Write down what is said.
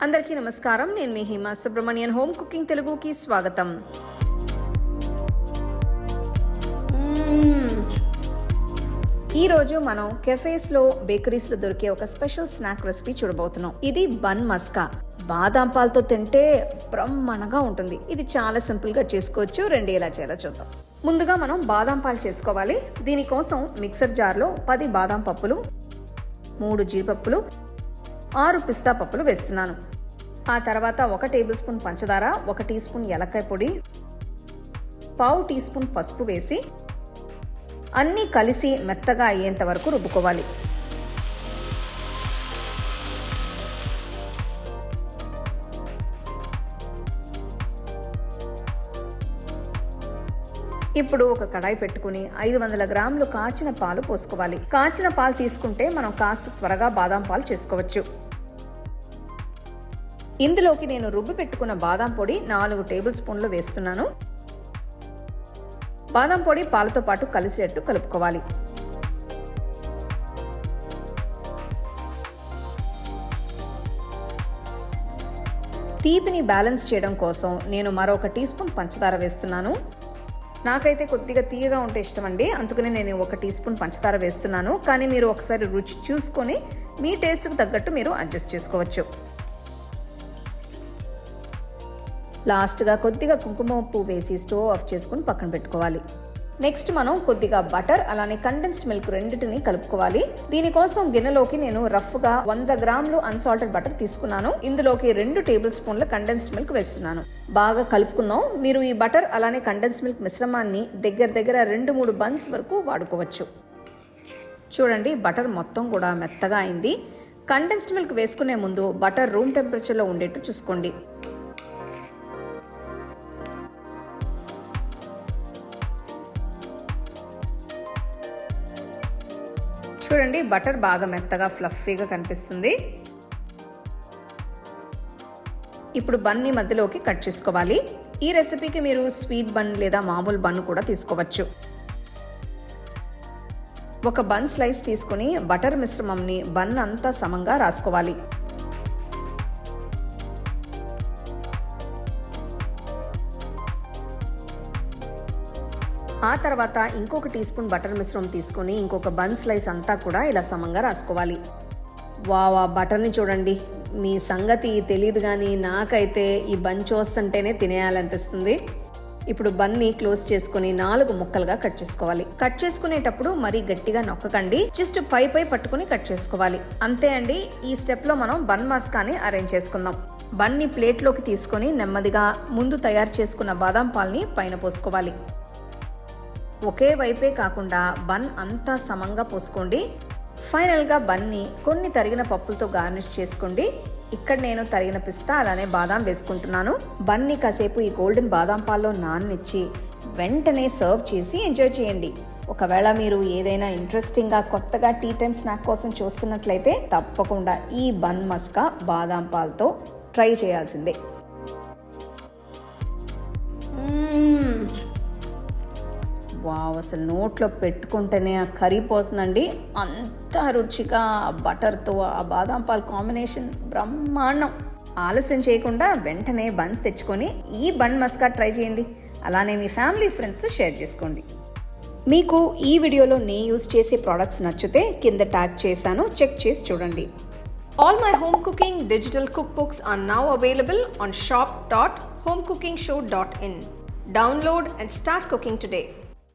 అందరికీ నమస్కారం. నేను మీ హిమా సుబ్రమణియన్. హోమ్ కుకింగ్ తెలుగుకి స్వాగతం. ఈరోజు మనం కెఫేస్లో బేకరీస్లో దొరికే ఒక స్పెషల్ స్నాక్ రెసిపీ చూడబోతున్నాం. ఇది బన్ మస్కా. బాదాం పాలతో తింటే బ్రహ్మాండంగా ఉంటుంది. ఇది చాలా సింపుల్గా చేసుకోవచ్చు. రండి ఎలా చేయాలో చూద్దాం. ముందుగా మనం బాదాం పాలు చేసుకోవాలి. దీనికోసం మిక్సర్ జార్లో 10 బాదాం పప్పులు, 3 జీడిపప్పులు, 6 పిస్తా పప్పులు వేస్తున్నాను. ఆ తర్వాత 1 టేబుల్ స్పూన్ పంచదార, 1 టీ స్పూన్ యాలక్కాయ పొడి, 1/2 టీ స్పూన్ పసుపు వేసి అన్నీ కలిసి మెత్తగా అయ్యేంత వరకు రుబ్బుకోవాలి. ఇప్పుడు ఒక కడాయి పెట్టుకుని 500 గ్రాములు కాచిన పాలు పోసుకోవాలి. కాచిన పాలు తీసుకుంటే మనం కాస్త త్వరగా బాదాం పాలు చేసుకోవచ్చు. ఇందులోకి నేను రుబ్బి పెట్టుకున్న బాదాం పొడి 4 టేబుల్ స్పూన్లు వేస్తున్నాను. బాదాం పొడి పాలతో పాటు కలిసేట్టు కలుపుకోవాలి. తీపిని బ్యాలెన్స్ చేయడం కోసం నేను మరొక టీ స్పూన్ పంచదార వేస్తున్నాను. నాకైతే కొద్దిగా తీయగా ఉంటే ఇష్టం అండి, అందుకని నేను 1 టీ స్పూన్ పంచదార వేస్తున్నాను. కానీ మీరు ఒకసారి రుచి చూసుకొని మీ టేస్ట్కి తగ్గట్టు మీరు అడ్జస్ట్ చేసుకోవచ్చు. లాస్ట్గా కొద్దిగా కుంకుమ పువ్వు వేసి స్టవ్ ఆఫ్ చేసుకుని పక్కన పెట్టుకోవాలి. నెక్స్ట్ మనం కొద్దిగా బటర్ అలానే కండెన్స్డ్ మిల్క్ రెండింటిని కలుపుకోవాలి. దీనికోసం గిన్నెలోకి నేను రఫ్గా 100 గ్రాములు అన్సాల్టెడ్ బటర్ తీసుకున్నాను. ఇందులోకి 2 టేబుల్ స్పూన్ల కండెన్స్డ్ మిల్క్ వేస్తున్నాను. బాగా కలుపుకుందాం. మీరు ఈ బటర్ అలానే కండెన్స్డ్ మిల్క్ మిశ్రమాన్ని దగ్గర 2-3 బన్స్ వరకు వాడుకోవచ్చు. చూడండి, బటర్ మొత్తం కూడా మెత్తగా అయింది. కండెన్స్డ్ మిల్క్ వేసుకునే ముందు బటర్ రూమ్ టెంపరేచర్లో ఉండేట్టు చూసుకోండి. చూడండి, బటర్ బాగా మెత్తగా ఫ్లఫీగా కనిపిస్తుంది. ఇప్పుడు బన్ని మధ్యలోకి కట్ చేసుకోవాలి. ఈ రెసిపీకి మీరు స్వీట్ బన్ లేదా మామూలు బన్ కూడా తీసుకోవచ్చు. ఒక బన్ స్లైస్ తీసుకుని బటర్ మిశ్రమంని బన్ అంతా సమంగా రాసుకోవాలి. ఆ తర్వాత ఇంకొక టీ స్పూన్ బటర్ మిశ్రమం తీసుకొని ఇంకొక బన్ స్లైస్ అంతా కూడా ఇలా సమంగా రాసుకోవాలి. వావా, బటర్ని చూడండి. మీ సంగతి తెలియదు కానీ నాకైతే ఈ బన్ చూస్తుంటేనే తినేయాలనిపిస్తుంది. ఇప్పుడు బన్ని క్లోజ్ చేసుకుని 4 ముక్కలుగా కట్ చేసుకోవాలి. కట్ చేసుకునేటప్పుడు మరీ గట్టిగా నొక్కకండి, జస్ట్ పై పట్టుకుని కట్ చేసుకోవాలి. అంతే అండి. ఈ స్టెప్లో మనం బన్ మస్కాని అరేంజ్ చేసుకుందాం. బన్ని ప్లేట్లోకి తీసుకొని నెమ్మదిగా ముందు తయారు చేసుకున్న బాదాం పాల్ని పైన పోసుకోవాలి. ఒకే వైపే కాకుండా బన్ అంతా సమంగా పోసుకోండి. ఫైనల్గా బన్ని కొన్ని తరిగిన పప్పులతో గార్నిష్ చేసుకోండి. ఇక్కడ నేను తరిగిన పిస్తా అలానే బాదాం వేసుకుంటున్నాను. బన్ని కాసేపు ఈ గోల్డెన్ బాదాం పాల్లో నాననిచ్చి వెంటనే సర్వ్ చేసి ఎంజాయ్ చేయండి. ఒకవేళ మీరు ఏదైనా ఇంట్రెస్టింగ్గా కొత్తగా టీ టైమ్ స్నాక్ కోసం చూస్తున్నట్లయితే తప్పకుండా ఈ బన్ మస్కా బాదాం పాలతో ట్రై చేయాల్సిందే. వావ్, అసలు నోట్లో పెట్టుకుంటేనే కరిగిపోతుందండి. అంత రుచిగా బటర్తో ఆ బాదాం పాల్ కాంబినేషన్ బ్రహ్మాండం. ఆలస్యం చేయకుండా వెంటనే బన్స్ తెచ్చుకొని ఈ బన్ మస్కా ట్రై చేయండి. అలానే మీ ఫ్యామిలీ ఫ్రెండ్స్తో షేర్ చేసుకోండి. మీకు ఈ వీడియోలో నేను యూజ్ చేసే ప్రోడక్ట్స్ నచ్చితే కింద ట్యాగ్ చేశాను, చెక్ చేసి చూడండి. All my home cooking digital cookbooks are now available on shop.homecookingshow.in. Download and start cooking today.